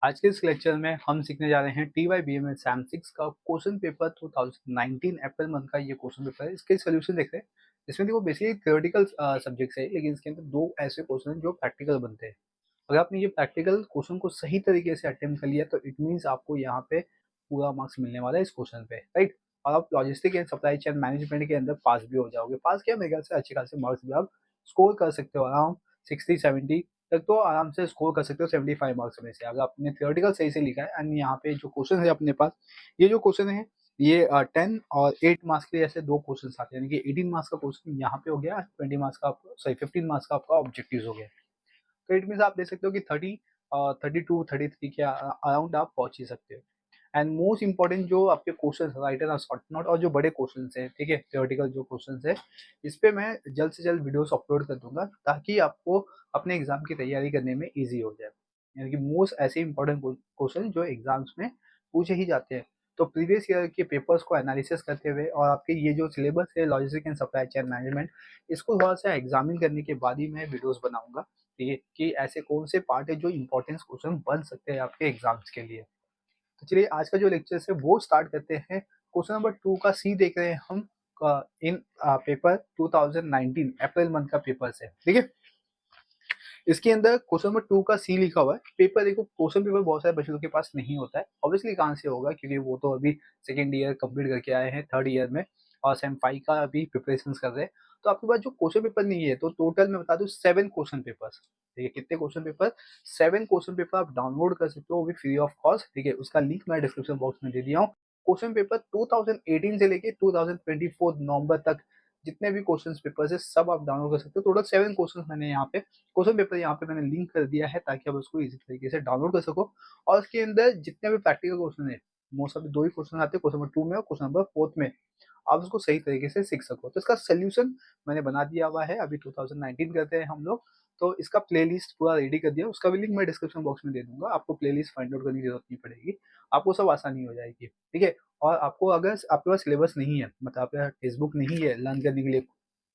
आज के इस लेक्चर में हम सीखने जा रहे हैं TYBMS SEM 6 का क्वेश्चन पेपर 2019 अप्रैल मंथ का ये क्वेश्चन पेपर है। इसके सोल्यूशन देखते हैं। इसमें देखो बेसिकली थ्योरेटिकल सब्जेक्ट्स है, लेकिन इसके अंदर दो ऐसे क्वेश्चन हैं जो प्रैक्टिकल बनते हैं। अगर आपने ये प्रैक्टिकल क्वेश्चन को सही तरीके से अटेम्प्ट कर लिया तो इट मीन्स आपको यहाँ पे पूरा मार्क्स मिलने वाला है इस क्वेश्चन पे, राइट। और आप logistic and supply chain management के अंदर पास भी हो जाओगे। पास क्या, मेरे ख्याल से अच्छे खासे मार्क्स भी आप स्कोर कर सकते हो। अराउंड 60-70 तक तो आराम से स्कोर कर सकते हो 75 मार्क्स में से, अगर आपने थियोरेटिकल सही से लिखा है। एंड यहाँ पे जो क्वेश्चन है अपने पास, ये जो क्वेश्चन है ये 10 और 8 मार्क्स के ऐसे दो क्वेश्चन आते हैं, यानी कि 18 मार्क्स का क्वेश्चन यहाँ पे हो गया, 20 मार्क्स का आपको, सॉरी 15 मार्क्स का आपका ऑब्जेक्टिव हो गया। तो इट मीन आप देख सकते हो कि 32-33 के अराउंड आप पहुंच ही सकते हो। एंड मोस्ट इंपॉर्टेंट जो आपके क्वेश्चन राइटर और शॉर्ट नोट और जो बड़े क्वेश्चन है, ठीक है, थियोरेटिकल जो क्वेश्चन है, इस पे मैं जल्द से जल्द वीडियोस अपलोड कर दूंगा ताकि आपको अपने एग्जाम की तैयारी करने में ईजी हो जाए। यानी कि मोस्ट ऐसे इंपॉर्टेंट क्वेश्चन जो एग्जाम्स में पूछे ही जाते हैं। तो प्रीवियस ईयर के पेपर्स को एनालिसिस करते हुए और आपके ये जो सिलेबस है logistic and supply chain management, इसको थोड़ा सा एग्जामिन करने के बाद ही मैं वीडियोस बनाऊंगा, ठीक है, कि ऐसे कौन से पार्ट है जो इंपॉर्टेंस क्वेश्चन बन सकते हैं आपके एग्जाम्स के लिए। तो चलिए आज का जो लेक्चर है वो स्टार्ट करते हैं। क्वेश्चन नंबर 2 का सी देख रहे हैं हम इन पेपर 2019 अप्रैल मंथ का पेपर से, ठीक है। इसके अंदर क्वेश्चन नंबर 2 का सी लिखा हुआ है। पेपर देखो, क्वेश्चन पेपर बहुत सारे बच्चों के पास नहीं होता है, ऑब्वियसली कहाँ से होगा, क्योंकि वो तो अभी सेकेंड ईयर कंप्लीट करके आए हैं, थर्ड ईयर में, और सेम 5 का अभी प्रिपरेशन कर रहे हैं। तो आपके पास जो क्वेश्चन पेपर नहीं है, तो टोटल मैं बता दूं 7 क्वेश्चन पेपर, ठीक है। कितने क्वेश्चन पेपर? 7 क्वेश्चन पेपर आप डाउनलोड कर सकते हो, वो भी फ्री ऑफ कॉस्ट, ठीक है। उसका लिंक मैं डिस्क्रिप्शन बॉक्स में दे दिया हूँ। क्वेश्चन पेपर 2018 से लेके 2024 नवंबर तक जितने भी क्वेश्चन पेपर है सब आप डाउनलोड कर सकते हो। टोटल 7 क्वेश्चन मैंने यहाँ पे क्वेश्चन पेपर यहाँ पे मैंने लिंक कर दिया है ताकि आप उसको इजी तरीके से डाउनलोड कर सको। और उसके अंदर जितने भी प्रैक्टिकल क्वेश्चन है, मोस्ट ऑफ दो ही क्वेश्चन आते हैं, क्वेश्चन नंबर 2 में और क्वेश्चन नंबर 4 में, आप उसको सही तरीके से सीख सको। तो इसका सोल्यूशन मैंने बना दिया हुआ है। अभी 2019 करते हैं हम लोग, तो इसका प्लेलिस्ट पूरा रेडी कर दिया, उसका भी लिंक मैं डिस्क्रिप्शन बॉक्स में दे दूंगा। आपको प्लेलिस्ट फाइंड आउट करने की जरूरत नहीं पड़ेगी, आपको सब आसानी हो जाएगी, ठीक है। और आपको अगर आपके पास सिलेबस नहीं है, मतलब आपके पास टेक्स्ट बुक नहीं है लर्न करने के लिए,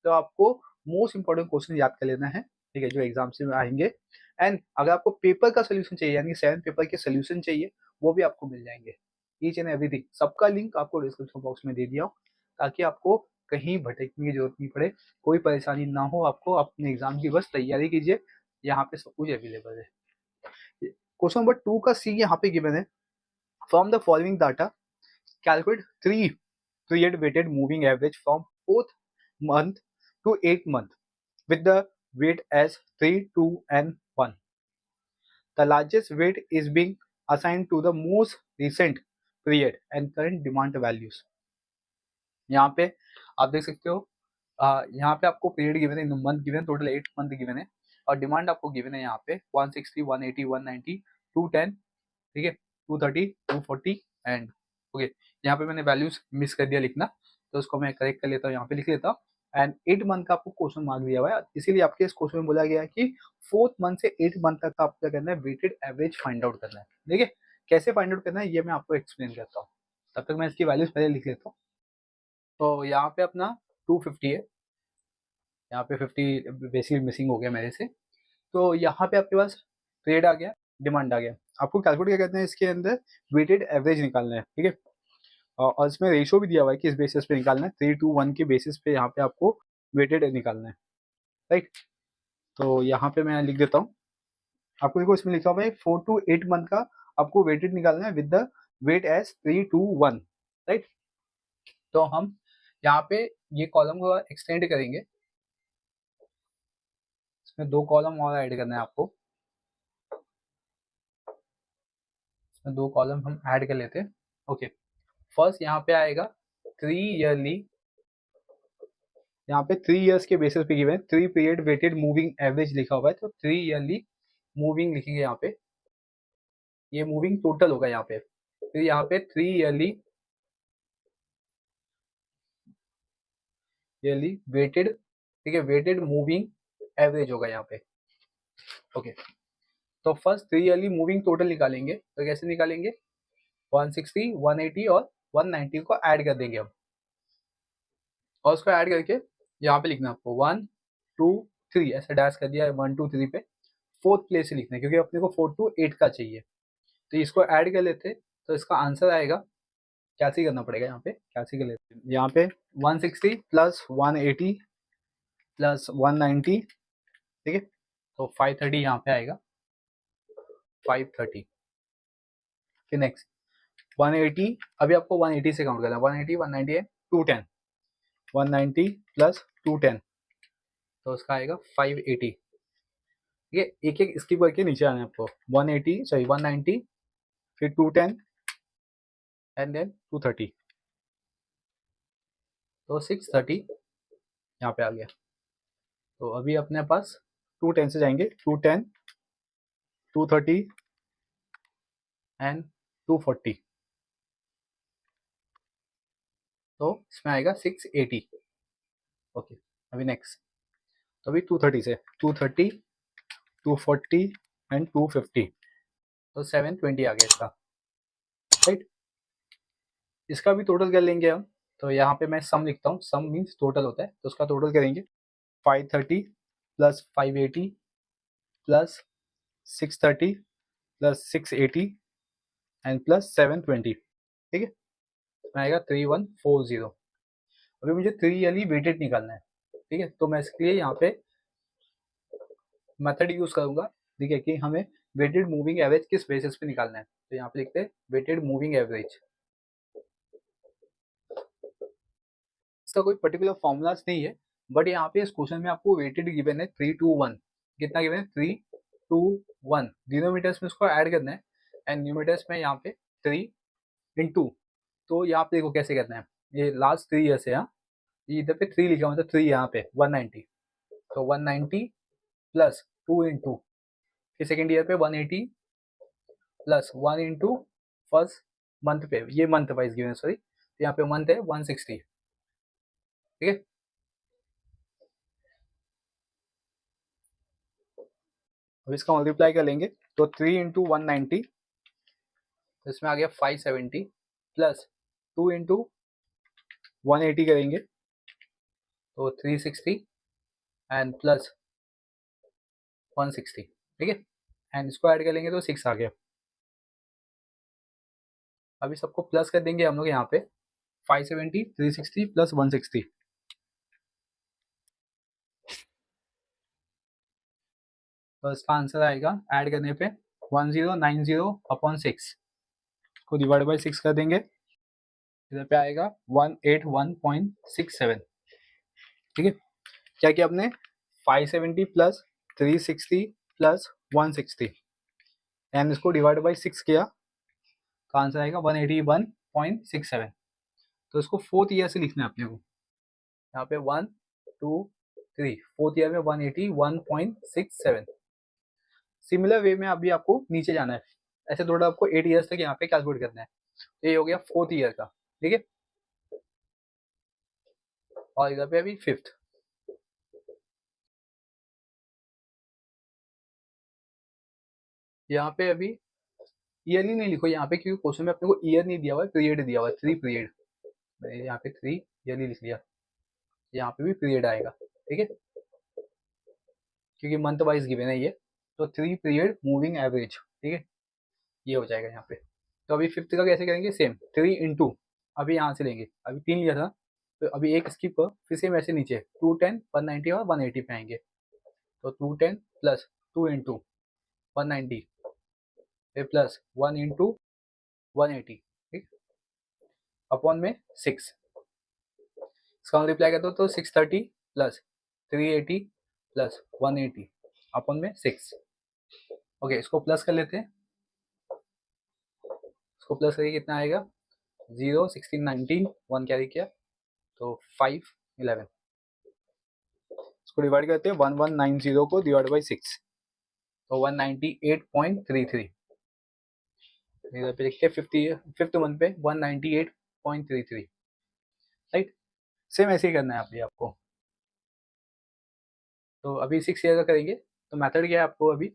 तो आपको मोस्ट इंपॉर्टेंट क्वेश्चन याद कर लेना है, ठीक है, जो एग्जाम से आएंगे। एंड अगर आपको पेपर का सोल्यूशन चाहिए, यानी 7 पेपर के सोल्यूशन चाहिए, वो भी आपको मिल जाएंगे। ईच एंड एवरीथिंग, सबका लिंक आपको डिस्क्रिप्शन बॉक्स में दे दिया हूँ ताकि आपको कहीं भटकने की जरूरत नहीं पड़े, कोई परेशानी ना हो आपको, अपने एग्जाम की बस तैयारी कीजिए। यहाँ पे सब कुछ अवेलेबल है। क्वेश्चन नंबर 2 का सी यहाँ पे गिवन है। From the following data calculate 3 period weighted moving average from 4th month to 8th month with the weight as 3, 2 and 1. The largest weight is being assigned to the most recent period and current demand values. यहाँ पे आप देख सकते हो, यहाँ पे आपको period given है, मंथ गिवन है, टोटल 8 मंथ गिवन है, और डिमांड आपको गिवन है यहाँ पे 160, 180, 190, 210, ठीक है, 230, 240 एंड ओके। यहाँ पे मैंने वैल्यूज मिस कर दिया लिखना, तो उसको मैं करेक्ट कर लेता हूँ, यहाँ पे लिख लेता हूँ। एंड 8 मंथ का आपको क्वेश्चन मार्क दिया हुआ है, इसीलिए आपके इस क्वेश्चन में बोला गया है कि 4th मंथ से 8th मंथ तक आपको क्या करना है, वेटेड एवरेज फाइंड आउट करना है। ठीक है, कैसे फाइंड आउट करना है ये मैं आपको एक्सप्लेन करता हूँ, तब तक मैं इसकी वैल्यूज पहले लिख लेता हूँ। तो यहाँ पे अपना 250 है, यहाँ पे 50 बेसिकली मिसिंग हो गया मेरे से। तो यहाँ पे आपके पास ट्रेड आ गया, डिमांड आ गया। आपको कैलकुलेट क्या करना है, इसके अंदर वेटेड एवरेज निकालना है, ठीक है। और इसमें रेशो भी दिया हुआ है कि इस बेसिस पे निकालना है, 3 to 1 के बेसिस पे यहाँ पे आपको वेटेड निकालना है, राइट। तो यहाँ पे मैं लिख देता हूँ, आपको देखो इसमें लिखा हुआ है 4 to 8 मंथ का आपको वेटेड निकालना है with the weight as 3 to 1, right. तो हम यहाँ पे ये कॉलम को एक्सटेंड करेंगे, इसमें 2 कॉलम और ऐड करना है आपको, इसमें 2 कॉलम हम ऐड कर लेते हैं, ओके। फर्स्ट यहाँ पे आएगा 3 ईयरली, यहाँ पे 3 इयर्स के बेसिस पे गिवन है, 3 पीरियड वेटेड मूविंग एवरेज लिखा हुआ है, तो 3 ईयरली मूविंग लिखेंगे यहाँ पे, ये मूविंग टोटल होगा यहाँ पे। फिर यहाँ पे 3 ईयरली वेटेड, ठीक है, वेटेड मूविंग एवरेज होगा यहाँ पे, ओके। तो फर्स्ट 3 ईयरली मूविंग टोटल निकालेंगे, तो कैसे निकालेंगे, 160, 180 और 190 को ऐड कर देंगे हम, और उसको ऐड करके यहाँ पे लिखना आपको 1, 2, 3 ऐसे डैश कर दिया है, 1, 2, 3 पे 4th प्लेस से लिखना है, क्योंकि अपने को 4 to 8 का चाहिए। तो इसको ऐड कर लेते तो इसका आंसर आएगा, कैसे करना पड़ेगा यहाँ पे, कैसे कर लेते हैं यहाँ पे 160 प्लस 180 प्लस 190, ठीक है, तो 530 यहाँ पे आएगा, 530। फिर नेक्स्ट 180, अभी आपको 180 से काउंट करना है, 180 190 है 210, 190 प्लस 210 तो उसका आएगा 580, ठीक है। एक एक स्किप करके नीचे आना है आपको, 180 सॉरी 190 फिर 210 एंड देन 230, तो 630 यहाँ पे आ गया। तो अभी अपने पास 210 से जाएंगे, 210 230 एंड 240, तो इसमें आएगा 680। ओके, अभी नेक्स्ट, तो अभी 230 से 230 240 एंड 250, तो 720 आ गया इसका, राइट। इसका भी टोटल कर लेंगे हम, तो यहाँ पे मैं सम लिखता हूँ, सम मीन्स टोटल होता है, तो उसका टोटल करेंगे 530 plus 580 plus 630 plus 680 and plus 720, ठीक है, आएगा 3140। अभी मुझे 3 ईयरली वेटेड निकालना है, ठीक है, तो मैं इसके लिए यहाँ पे मेथड यूज करूंगा, ठीक है, कि हमें वेटेड मूविंग एवरेज किस बेसिस पे निकालना है। तो यहाँ पे लिखते हैं वेटेड मूविंग एवरेज, इसका कोई पर्टिकुलर फॉर्मूलाज नहीं है, बट यहाँ पे इस क्वेश्चन में आपको वेटेड गिवन है 3 to 1, कितना गिवन है 3 to 1, डिनोमीटर्स में इसको ऐड करना है एंड न्यूमीटर्स में यहाँ पे 3 into, तो यहाँ पे देखो कैसे करना है, ये लास्ट 3 ईयर से, यहाँ इधर पे 3 लिखा मतलब 3 यहाँ पे 190, तो 190 प्लस 2 into, फिर सेकेंड ईयर पे 180 प्लस 1 into फर्स्ट मंथ पे, ये मंथ वाइज गिवन है सॉरी, तो यहाँ पे मंथ है 160, ठीक है। अब इसका मल्टीप्लाई कर लेंगे, तो 3 into 190, तो इसमें आ गया 570 प्लस 2 into 180 करेंगे तो 360 एंड प्लस 160, ठीक है, एंड इसको ऐड कर लेंगे तो 6 आ गया। अभी सबको प्लस कर देंगे हम लोग यहाँ पे, 570 360 प्लस 160, तो इसका आंसर आएगा ऐड करने पे 1090/6 को डिवाइड बाई 6 कर देंगे, इधर पे आएगा 181.67, ठीक है। क्या किया आपने, 570 प्लस 360 प्लस 160 एंड इसको डिवाइड बाई 6 किया, तो आंसर आएगा 181.67। तो इसको फोर्थ ईयर से लिखना है अपने को, यहाँ पे 1 2 3, फोर्थ ईयर में 181.67। सिमिलर वे में अभी आपको नीचे जाना है, ऐसे थोड़ा आपको 8 ईयर्स तक यहाँ पे कैलकुलेट करना है, तो ये हो गया फोर्थ ईयर का, ठीक है, और इधर पे अभी फिफ्थ। यहाँ पे अभी ईयरली नहीं लिखो यहाँ पे, क्योंकि क्वेश्चन में अपने को ईयर नहीं दिया हुआ है, पीरियड दिया हुआ है, 3 पीरियड, मैंने यहाँ पे 3 ईयरली लिख लिया, यहाँ पे भी पीरियड आएगा, ठीक है, क्योंकि मंथ वाइज गिवन है ये, तो 3 पीरियड मूविंग एवरेज, ठीक है, ये हो जाएगा यहाँ पे। तो अभी फिफ्थ का कैसे करेंगे, सेम 3 into, अभी यहाँ से लेंगे, अभी 3 लिया था, तो अभी एक स्किप कर, फिर सेम ऐसे नीचे 210 190 और 180 पे आएंगे, तो 210 प्लस 2 into 190 फिर प्लस 1 into 180, ठीक, अपॉन में 6, इसका मल्टीप्लाई करते हो तो 630 प्लस 380 प्लस 180 अपॉन में 6। ओके, इसको प्लस कर लेते हैं, इसको प्लस करिए कितना आएगा, 0 16 19 1 कैरी किया तो 5 11, इसको डिवाइड करते हैं 1190 को डिवाइड बाई 6, तो 198.33, इधर पे लिखते हैं फिफ्थ मंथ पे 198.33, राइट। सेम ऐसे ही करना है अभी आपको, तो अभी 6 ईयर का करेंगे, तो मेथड क्या है आपको, अभी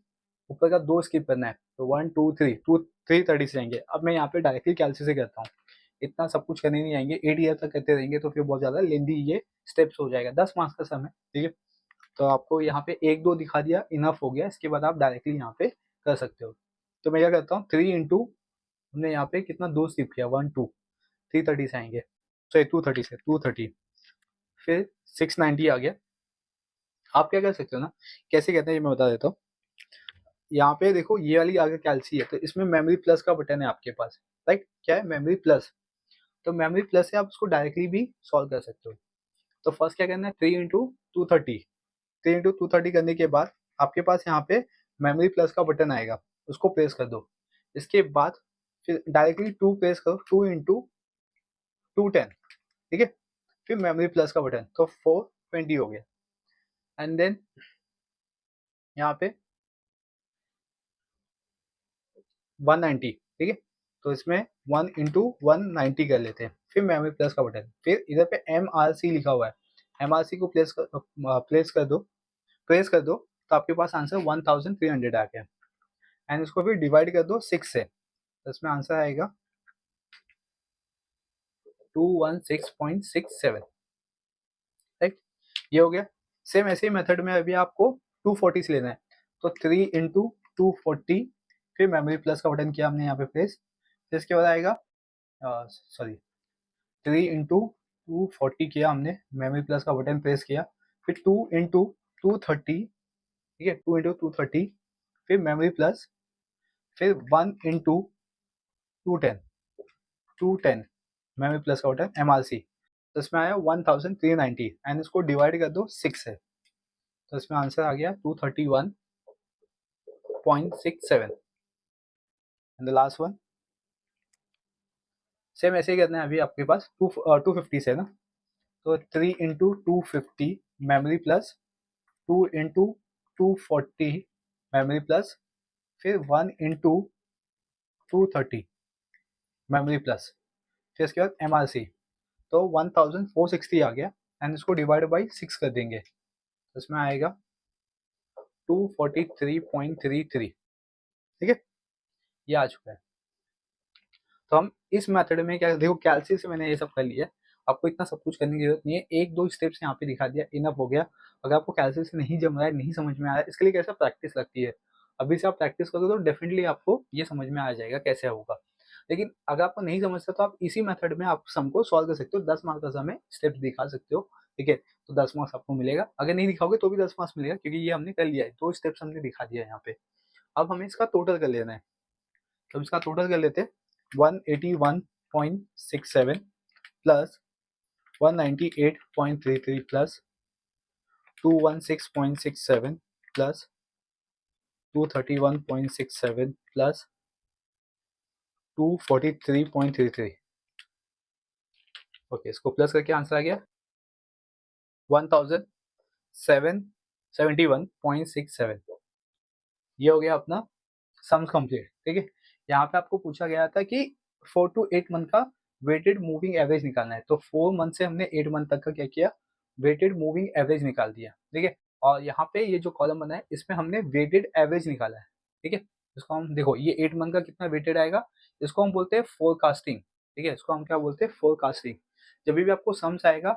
ऊपर का 2 स्किप करना है, तो 1 2 3 2 330 से जाएंगे। अब मैं यहाँ पे डायरेक्टली कैलसी से करता हूँ, इतना सब कुछ करने नहीं आएंगे, 8 ईयर तक करते रहेंगे तो फिर बहुत ज़्यादा लेंदी ये स्टेप्स हो जाएगा, 10 मार्क्स का सम है, ठीक है। तो आपको यहाँ पे 1 2 दिखा दिया, इनफ हो गया, इसके बाद आप डायरेक्टली यहाँ पे कर सकते हो। तो मैं क्या करता हूँ 3 इंटू, हमने यहाँ पे कितना 2 स्किप किया 1 2, 330 से आएंगे, सॉरी 230 से 230, फिर 690 आ गया। आप क्या कर सकते हो ना, कैसे कहते हैं ये मैं बता देता हूँ। यहाँ पे देखो ये वाली आगे कैल्सी है, तो इसमें मेमोरी प्लस का बटन है आपके पास, राइट। क्या है, मेमोरी प्लस। तो मेमोरी प्लस से आप उसको डायरेक्टली भी सॉल्व कर सकते हो। तो फर्स्ट क्या करना है, 3 इंटू 230, 3 इंटू 230 करने के बाद आपके पास यहाँ पे मेमोरी प्लस का बटन आएगा, उसको प्रेस कर दो। इसके बाद फिर डायरेक्टली 2 प्रेस करो, 2 इंटू 210, ठीक है। फिर मेमोरी प्लस का बटन, तो 420 हो गया। एंड देन यहाँ पे 190, ठीक है। तो इसमें 1 इंटू 190 कर लेते हैं, फिर मेमोरी प्लस का बटन, फिर इधर पे MRC लिखा हुआ है, MRC को प्लेस कर दो, प्रेस कर दो, तो आपके पास आंसर 1300 आ गया। एंड इसको फिर डिवाइड कर दो 6 से, तो इसमें आंसर आएगा 216.67, राइट। ये हो गया। सेम ऐसे ही मेथड में अभी आपको 240 से लेना है, तो 3 इंटू 240, फिर मेमोरी प्लस का बटन किया हमने यहाँ पे प्रेस, फिर इसके बाद आएगा सॉरी 3 इंटू 240 किया हमने, मेमोरी प्लस का बटन प्रेस किया, फिर 2 इंटू 230, ठीक है, 2 इंटू 230, फिर मेमोरी प्लस, फिर 1 इंटू 210, 210 मेमोरी प्लस का बटन MRC, तो इसमें आया 1390, एंड इसको डिवाइड कर दो 6 से, तो इसमें आंसर आ गया 231.67। And the last one same ऐसे ही करना है, अभी आपके पास 250 से ना, तो 3 into 250 memory plus, 2 into 240 memory plus, फिर 1 इंटू 230 मेमोरी प्लस, फिर इसके बाद MRC, तो 1460 आ गया। एंड इसको डिवाइड बाई 6 कर देंगे, तो इसमें आएगा 243.33, ठीक है। ये आ चुका है। तो हम इस मेथड में क्या, देखो कैल्सी से मैंने ये सब कर लिया, आपको इतना सब कुछ करने की जरूरत नहीं है, एक दो स्टेप्स यहाँ पे दिखा दिया, इनफ हो गया। अगर आपको कैल्सी से नहीं जम रहा है, नहीं समझ में आ रहा है, इसके लिए कैसा प्रैक्टिस लगती है। अभी से आप प्रैक्टिस करोगे तो डेफिनेटली आपको ये समझ में आ जाएगा कैसे होगा। लेकिन अगर आपको नहीं समझता तो आप इसी मेथड में आप सम को सॉल्व कर सकते हो, 10 मार्क्स का सम है, स्टेप्स दिखा सकते हो, ठीक है। तो 10 मार्क्स आपको मिलेगा, अगर नहीं दिखाओगे तो भी 10 मार्क्स मिलेगा, क्योंकि ये हमने कर लिया है, 2 स्टेप्स हमने दिखा दिया है यहाँ पे। अब हमें इसका टोटल कर लेना है, तो इसका टोटल कर लेते हैं। 181.67 plus 198.33 plus 216.67 plus 231.67 plus 243.33। Okay, इसको प्लस करके आंसर आ गया 1771.67। ये हो गया अपना सम्स कंप्लीट, ठीक है। यहाँ पे आपको पूछा गया था कि 4 to 8 मंथ का वेटेड मूविंग एवरेज निकालना है, तो 4 मंथ से हमने 8 मंथ तक का क्या किया, वेटेड मूविंग एवरेज निकाल दिया, ठीक है। और यहाँ पे ये जो कॉलम बना है इसमें हमने वेटेड एवरेज निकाला है, ठीक है। इसको हम देखो, ये 8 मंथ का कितना वेटेड आएगा, इसको हम बोलते हैं फोरकास्टिंग, ठीक है। इसको हम क्या बोलते हैं, फोरकास्टिंग। जब भी आपको सम्स आएगा,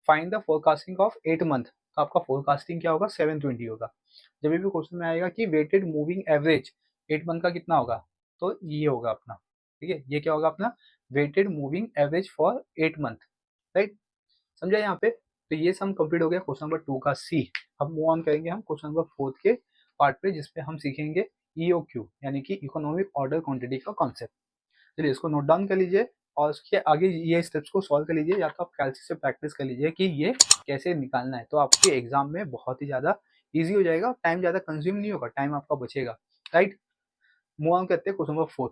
find the forecasting of 8 month, तो आपका फोरकास्टिंग क्या होगा, 720 होगा। जब भी क्वेश्चन में आएगा कि वेटेड मूविंग एवरेज 8 मंथ का कितना होगा, तो ये होगा अपना, ठीक है। ये क्या होगा अपना, weighted moving average for 8 month, right. समझा यहाँ पे। तो ये सम कंप्लीट हो गया क्वेश्चन नंबर 2 का सी। अब मूव ऑन करेंगे हम क्वेश्चन नंबर 4 के पार्ट पे, जिसपे हम सीखेंगे EOQ यानी कि इकोनॉमिक ऑर्डर क्वांटिटी का कॉन्सेप्ट। चलिए इसको नोट डाउन कर लीजिए और उसके आगे ये स्टेप्स को सॉल्व कर लीजिए, या तो आप कैलसी से प्रैक्टिस कर लीजिए कि ये कैसे निकालना है, तो आपके एग्जाम में बहुत ही ज़्यादा ईजी हो जाएगा, टाइम ज़्यादा कंज्यूम नहीं होगा, टाइम आपका बचेगा, राइट। मूव ऑन करते हैं क्वेश्चन नंबर 4।